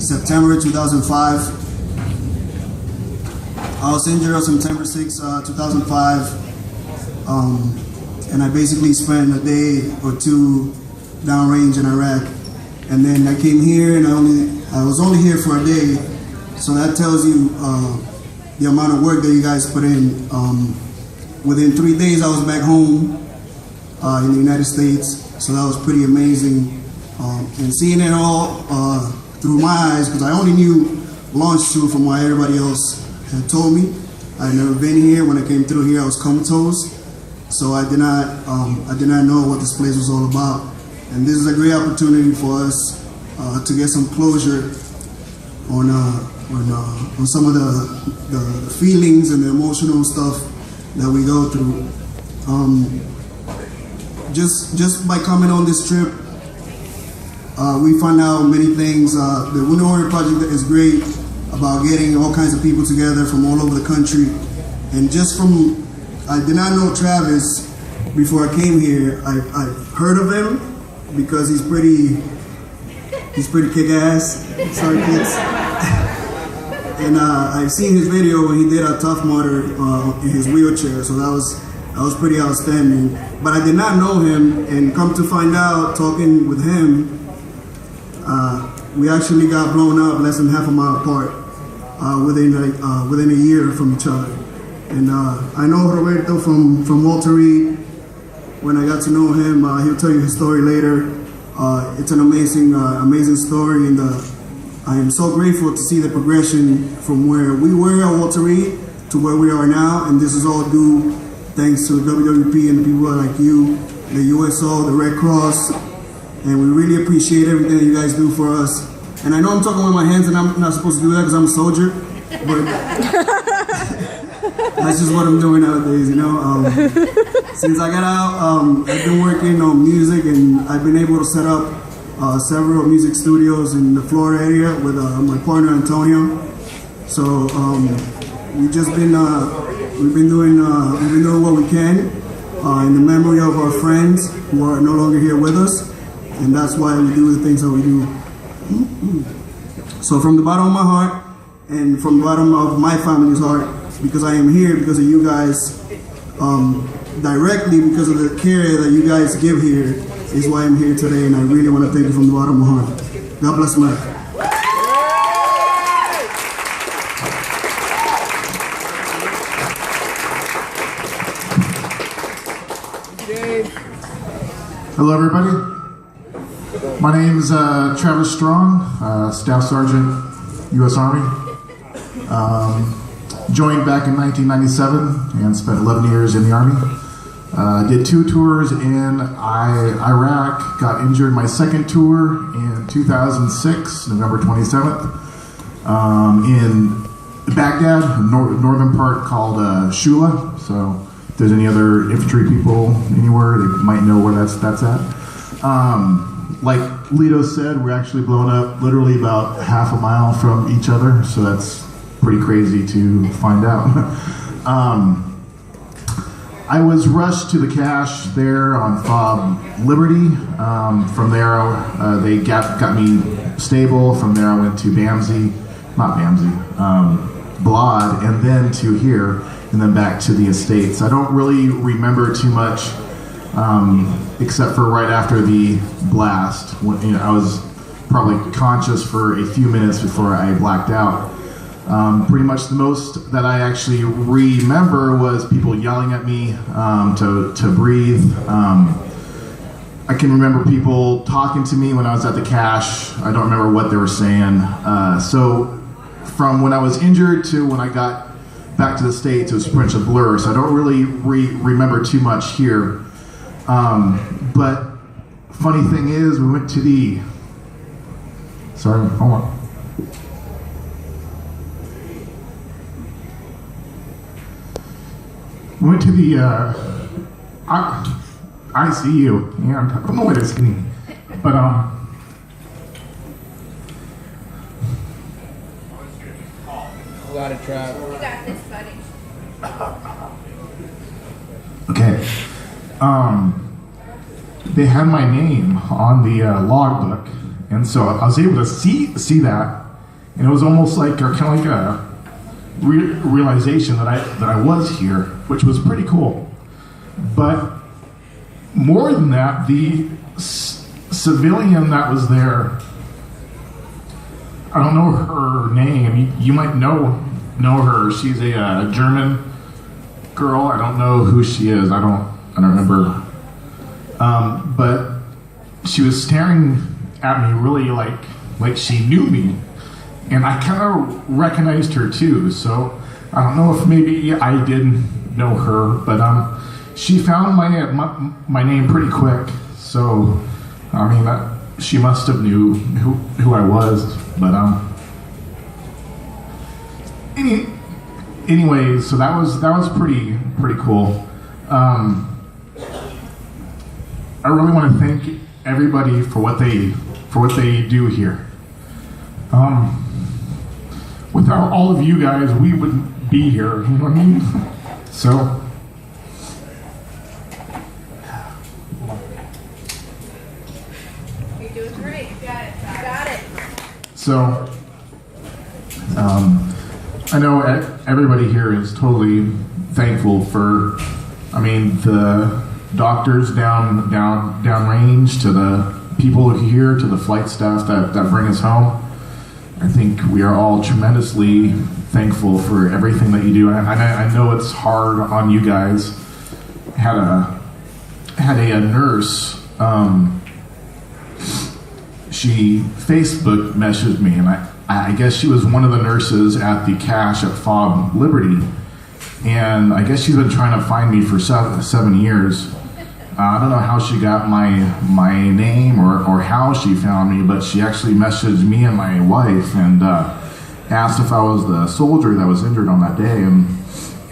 September 2005. I was injured on September 6, 2005, and I basically spent a day or two downrange in Iraq. And then I came here, and I was only here for a day, so that tells you the amount of work that you guys put in. Within 3 days, I was back home in the United States, so that was pretty amazing. And seeing it all through my eyes, because I only knew Landstuhl from what everybody else had told me. I had never been here. When I came through here, I was comatose, so I did not know what this place was all about. And this is a great opportunity for us to get some closure on some of the feelings and the emotional stuff that we go through. Just by coming on this trip, we found out many things. The Winter Warrior Project is great about getting all kinds of people together from all over the country. And just from, I did not know Travis before I came here. I heard of him because he's pretty kick-ass. Sorry, kids. And I've seen his video when he did a Tough Mudder in his wheelchair, so that was pretty outstanding. But I did not know him, and come to find out, talking with him, we actually got blown up less than half a mile apart within a year from each other. And I know Roberto from Walter Reed. When I got to know him, he'll tell you his story later. It's an amazing story, and I am so grateful to see the progression from where we were at Walter Reed to where we are now, and this is all due thanks to the WWP and the people like you, the USO, the Red Cross, and we really appreciate everything that you guys do for us. And I know I'm talking with my hands, and I'm not supposed to do that because I'm a soldier, but that's just what I'm doing nowadays, you know. Since I got out, I've been working on music, and I've been able to set up several music studios in the Florida area with my partner Antonio. So we've been doing what we can in the memory of our friends who are no longer here with us, and that's why we do the things that we do. So from the bottom of my heart and from the bottom of my family's heart, because I am here because of you guys, directly because of the care that you guys give here, is why I'm here today, and I really want to thank you from the bottom of my heart. God bless America. Hello, everybody. My name is Travis Strong, Staff Sergeant, U.S. Army. Joined back in 1997 and spent 11 years in the Army. Did 2 tours in Iraq, got injured my second tour in 2006, November 27th, in Baghdad, a northern part called Shula. So if there's any other infantry people anywhere, they might know where that's at. Like Lito said, we're actually blown up literally about half a mile from each other, so that's pretty crazy to find out. I was rushed to the cache there on FOB Liberty. From there, they got me stable. From there, I went to Blad, and then to here, and then back to the Estates. I don't really remember too much, except for right after the blast. When, I was probably conscious for a few minutes before I blacked out. Pretty much the most that I actually remember was people yelling at me to breathe. I can remember people talking to me when I was at the cache. I don't remember what they were saying. So from when I was injured to when I got back to the States, it was pretty much a blur. So I don't really remember too much here. But funny thing is, we went to the, sorry, hold on. We went to the ICU, and I don't know what it's getting, but A lot of travel. You got this, buddy. okay. they had my name on the logbook, and so I was able to see that. And it was almost like, or kind of like a realization that I was here, which was pretty cool. But more than that, the civilian that was there, I don't know her name. You might know her. She's a German girl. I don't know who she is. I don't remember. But she was staring at me really like she knew me, and I kind of recognized her too. So I don't know if maybe I did know her, but she found my name pretty quick. So I mean, she must have knew who I was. But anyways, so that was pretty cool. I really want to thank everybody for what they do here. Without all of you guys, we wouldn't be here. You know what I mean? So. You're doing great. Got it. So, I know everybody here is totally thankful for, the doctors downrange, to the people here, to the flight staff that bring us home. I think we are all tremendously thankful for everything that you do. And I know it's hard on you guys. Had a nurse, she Facebook messaged me, and I guess she was one of the nurses at the cache at FOB Liberty, and I guess she's been trying to find me for 7 years. I don't know how she got my name or how she found me, but she actually messaged me and my wife and asked if I was the soldier that was injured on that day, and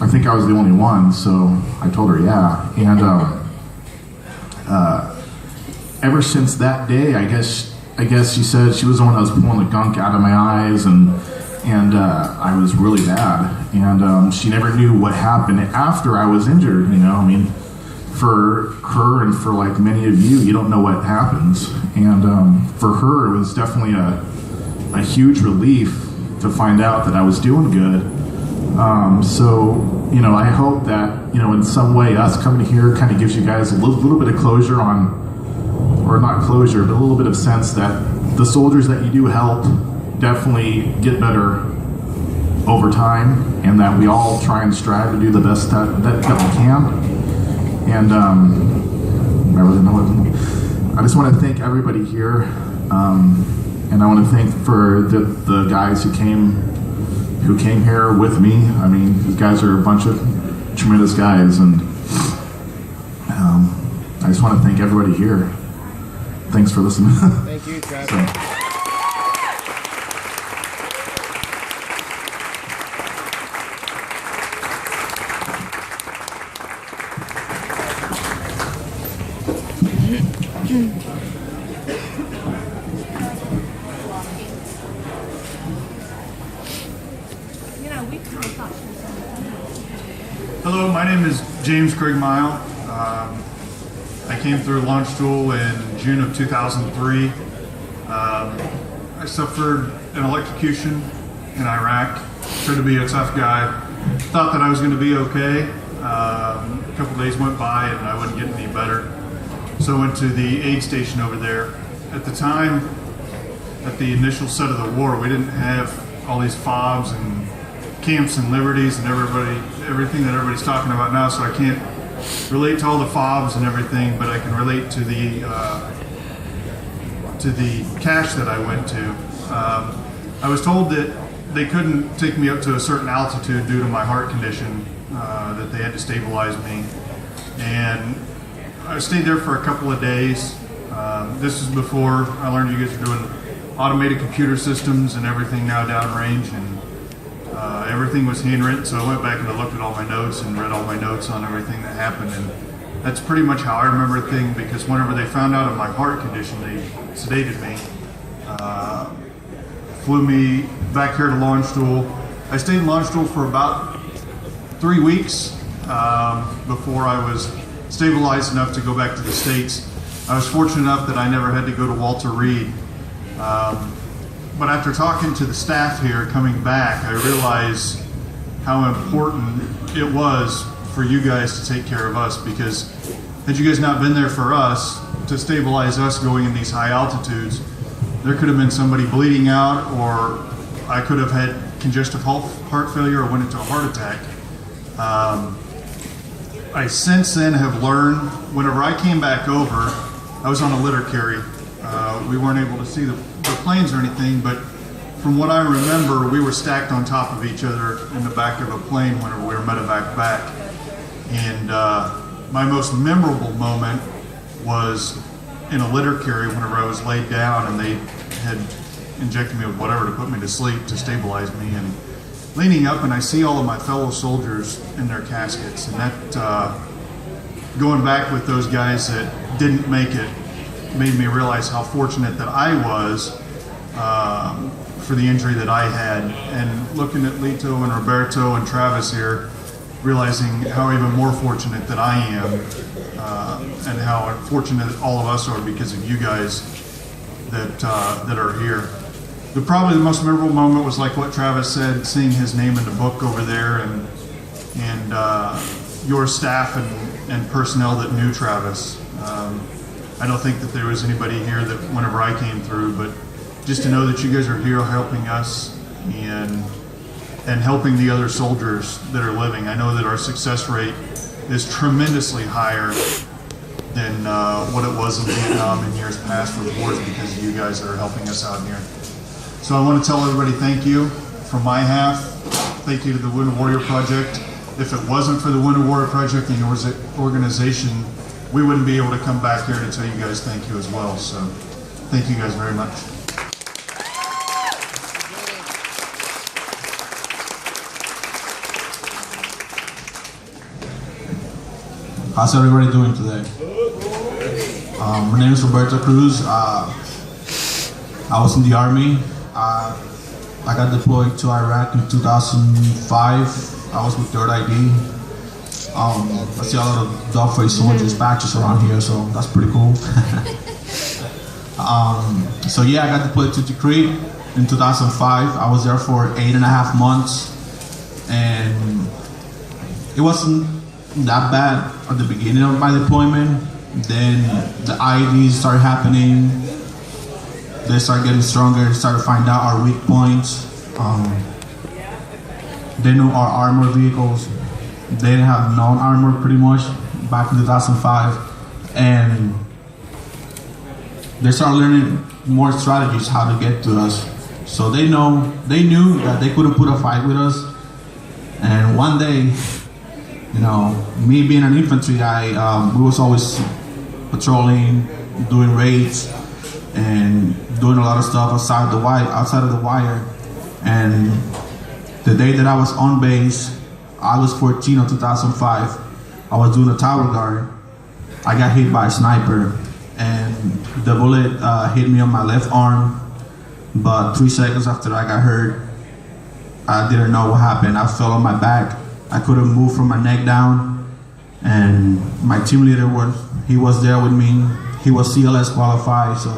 I think I was the only one, so I told her yeah. And ever since that day, I guess she said she was the one that was pulling the gunk out of my eyes, and I was really bad. And she never knew what happened after I was injured. For her and for like many of you, you don't know what happens. And for her, it was definitely a huge relief to find out that I was doing good. So I hope that in some way us coming here kind of gives you guys a little bit of closure on, or not closure, but a little bit of sense that the soldiers that you do help definitely get better over time, and that we all try and strive to do the best that we can. And I just want to thank everybody here, and I want to thank for the guys who came here with me. These guys are a bunch of tremendous guys, and I just want to thank everybody here. Thanks for listening. Thank you, Travis. Hello, my name is James Craig Mile. I came through Landstuhl in June of 2003. I suffered an electrocution in Iraq. Tried to be a tough guy. Thought that I was going to be okay. A couple days went by and I wasn't getting any better. So I went to the aid station over there. At the time, at the initial set of the war, we didn't have all these FOBs and camps and liberties and everything that everybody's talking about now, so I can't relate to all the FOBs and everything, but I can relate to the cache that I went to. I was told that they couldn't take me up to a certain altitude due to my heart condition, that they had to stabilize me. And I stayed there for a couple of days. This is before I learned you guys are doing automated computer systems and everything now downrange, and everything was handwritten, so I went back and I looked at all my notes and read all my notes on everything that happened, and that's pretty much how I remember everything, because whenever they found out of my heart condition, they sedated me, flew me back here to Landstuhl. I stayed in Landstuhl for about 3 weeks before I was stabilized enough to go back to the States. I was fortunate enough that I never had to go to Walter Reed. But after talking to the staff here, coming back, I realized how important it was for you guys to take care of us, because had you guys not been there for us to stabilize us going in these high altitudes, there could have been somebody bleeding out, or I could have had congestive heart failure or went into a heart attack. I since then have learned, whenever I came back over, I was on a litter carry. We weren't able to see the planes or anything, but from what I remember, we were stacked on top of each other in the back of a plane whenever we were medevac back. And my most memorable moment was in a litter carry whenever I was laid down and they had injected me with whatever to put me to sleep to stabilize me, and leaning up and I see all of my fellow soldiers in their caskets, and that going back with those guys that didn't make it made me realize how fortunate that I was for the injury that I had. And looking at Lito and Roberto and Travis here, realizing how even more fortunate that I am, and how fortunate all of us are because of you guys that are here. Probably the most memorable moment was like what Travis said, seeing his name in the book over there, and your staff and personnel that knew Travis. I don't think that there was anybody here that whenever I came through, but just to know that you guys are here helping us and helping the other soldiers that are living. I know that our success rate is tremendously higher than what it was in Vietnam in years past with wars, because of you guys that are helping us out here. So I want to tell everybody thank you from my half. Thank you to the Wounded Warrior Project. If it wasn't for the Wounded Warrior Project and your organization, we wouldn't be able to come back here to tell you guys thank you as well. So thank you guys very much. How's everybody doing today? My name is Roberto Cruz. I was in the Army. I got deployed to Iraq in 2005. I was with 3rd ID. I see a lot of dogface soldiers patches around here, so that's pretty cool. So yeah, I got deployed to Tikrit in 2005. I was there for 8.5 months, and it wasn't that bad at the beginning of my deployment. Then the IEDs started happening. They started getting stronger, started to find out our weak points. They knew our armor vehicles. They didn't have non-armor pretty much back in 2005. And they started learning more strategies how to get to us. So they knew that they couldn't put a fight with us. And one day, you know, me being an infantry guy, we was always patrolling, doing raids, and doing a lot of stuff outside of the wire. And the day that I was on base, August 14 of 2005, I was doing a tower guard. I got hit by a sniper, and the bullet hit me on my left arm. But 3 seconds after I got hurt, I didn't know what happened. I fell on my back. I couldn't move from my neck down, and my team leader was there with me. He was CLS qualified, so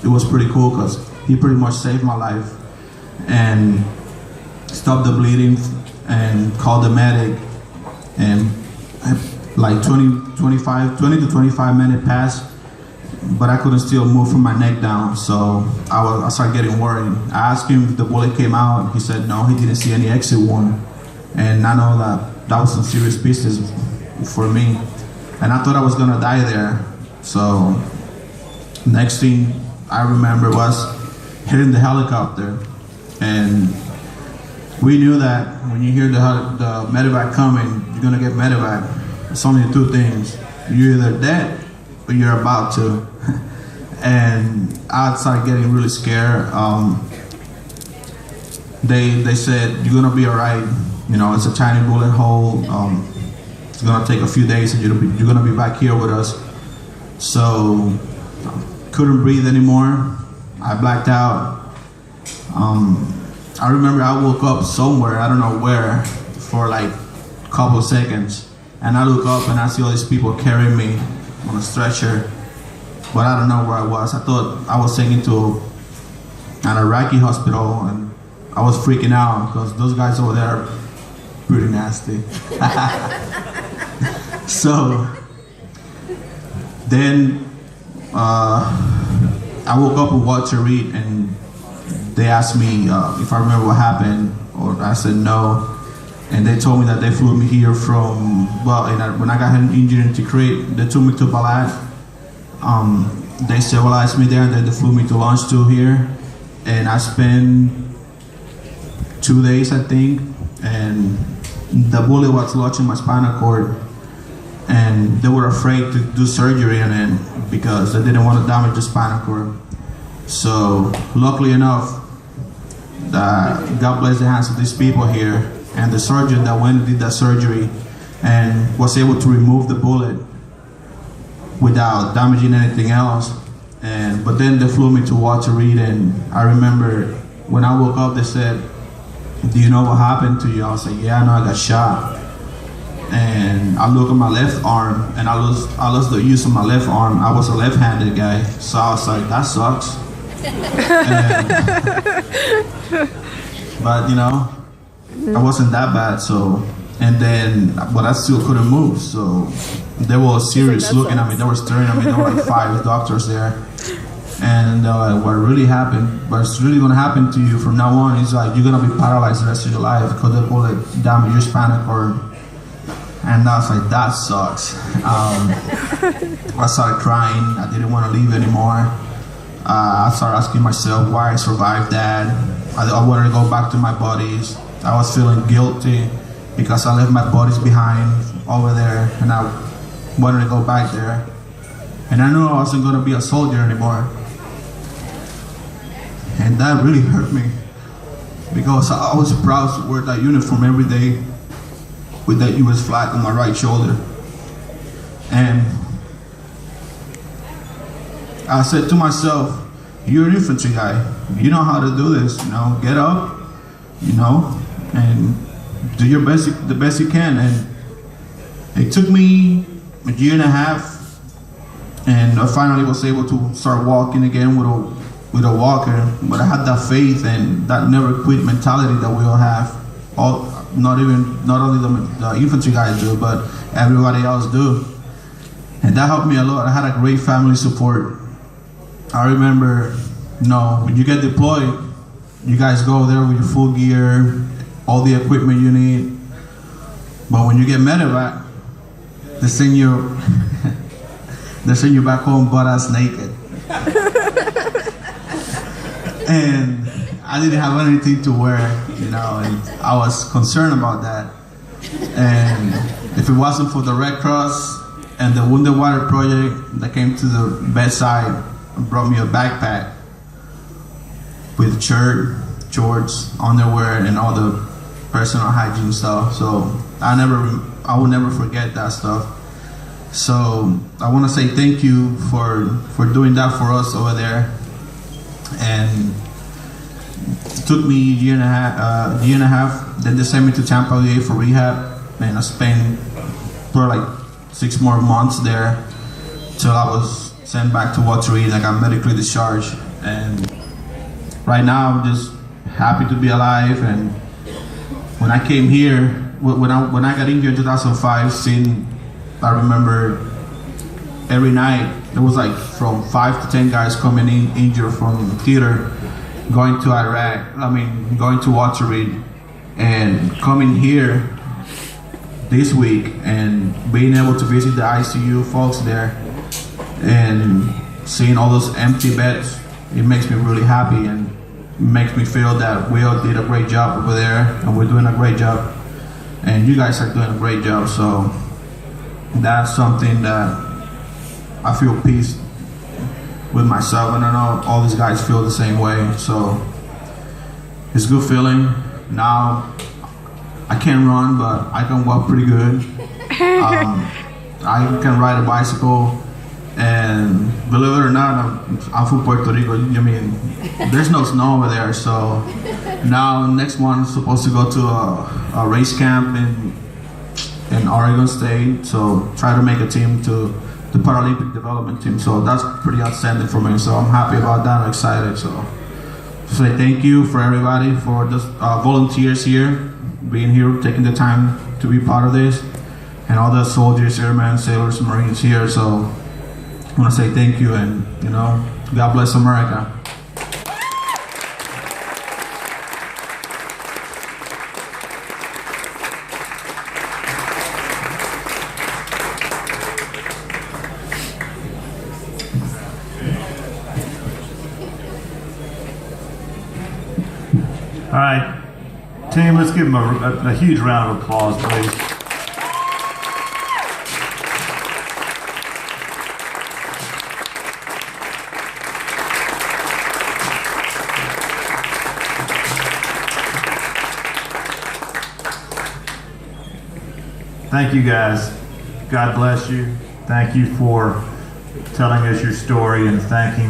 it was pretty cool because he pretty much saved my life and stopped the bleeding and called the medic. And like 20 to 25 minutes passed, but I couldn't still move from my neck down, so I started getting worried. I asked him if the bullet came out. He said no, he didn't see any exit wound. And I know that was some serious business for me. And I thought I was gonna die there. So next thing I remember was hitting the helicopter. And we knew that when you hear the medevac coming, you're gonna get medevac. It's only 2 things. You're either dead or you're about to. And I started getting really scared. They said, you're gonna be all right. You know, it's a tiny bullet hole. It's gonna take a few days and you're gonna be back here with us. So, couldn't breathe anymore. I blacked out. I remember I woke up somewhere, I don't know where, for like a couple of seconds. And I look up and I see all these people carrying me on a stretcher. But I don't know where I was. I thought I was taken to an Iraqi hospital, and I was freaking out because those guys over there are pretty nasty. So then I woke up with Walter Reed, and they asked me if I remember what happened, or I said no. And they told me that they flew me here from, when I got injured in Tikrit, they took me to Balad. They stabilized me there, and then they flew me to Landstuhl here. And I spent 2 days, I think, and the bullet was lodged in my spinal cord. And they were afraid to do surgery on it because they didn't want to damage the spinal cord. So luckily enough, God bless the hands of these people here, and the surgeon that went and did that surgery and was able to remove the bullet without damaging anything else. But then they flew me to Walter Reed, and I remember when I woke up, they said, "Do you know what happened to you?" I was like, "Yeah, I know, I got shot." And I look at my left arm, and I lost the use of my left arm. I was a left-handed guy, so I was like, that sucks. But you know, I wasn't that bad. So, but I still couldn't move. So they were serious looking at me. They were staring at me. There were like 5 doctors there, and they're like, "What really happened? What's really gonna happen to you from now on is like you're gonna be paralyzed the rest of your life because the bullet damaged your spinal cord." And I was like, that sucks. I started crying. I didn't want to leave anymore. I started asking myself why I survived that. I wanted to go back to my buddies. I was feeling guilty because I left my buddies behind over there, and I wanted to go back there. And I knew I wasn't going to be a soldier anymore. And that really hurt me because I was proud to wear that uniform every day with that US flag on my right shoulder. And I said to myself, you're an infantry guy. You know how to do this, you know, get up, you know, and do your best, the best you can. And it took me a year and a half, and I finally was able to start walking again with a walker. But I had that faith and that never quit mentality that we all have. Not only the infantry guys do, but everybody else do. And that helped me a lot. I had a great family support. I remember, you know, when you get deployed, you guys go there with your full gear, all the equipment you need. But when you get medevac, they send you back home butt-ass naked. And I didn't have anything to wear, you know, and I was concerned about that. And if it wasn't for the Red Cross and the Wounded Warrior Project that came to the bedside and brought me a backpack with shirt, shorts, underwear, and all the personal hygiene stuff. So I will never forget that stuff. So I want to say thank you for doing that for us over there. And it took me a year and a half. Then they sent me to Tampa Bay for rehab, and I spent for like 6 more months there till I was sent back to Walter Reed. I got medically discharged, and right now I'm just happy to be alive. And when I came here, when I got injured in 2005, I remember every night there was like from 5 to 10 guys coming in injured from theater, going to Iraq. Going to Walter Reed, and coming here this week and being able to visit the ICU folks there and seeing all those empty beds, it makes me really happy, and it makes me feel that we all did a great job over there, and we're doing a great job, and you guys are doing a great job. So that's something that I feel peace with myself, and I know all these guys feel the same way. So it's a good feeling. Now I can't run, but I can walk pretty good. I can ride a bicycle, and believe it or not, I'm from Puerto Rico. I mean, there's no snow over there, so now next month I'm supposed to go to a race camp in Oregon State, so try to make a team to the Paralympic development team. So that's pretty outstanding for me, so I'm happy about that. I'm excited. So say thank you for everybody, for the volunteers here, being here, taking the time to be part of this, and all the soldiers, airmen, sailors, Marines here. So I want to say thank you, and God bless America. All right, team, let's give them a huge round of applause, please. Thank you, guys. God bless you. Thank you for telling us your story and thanking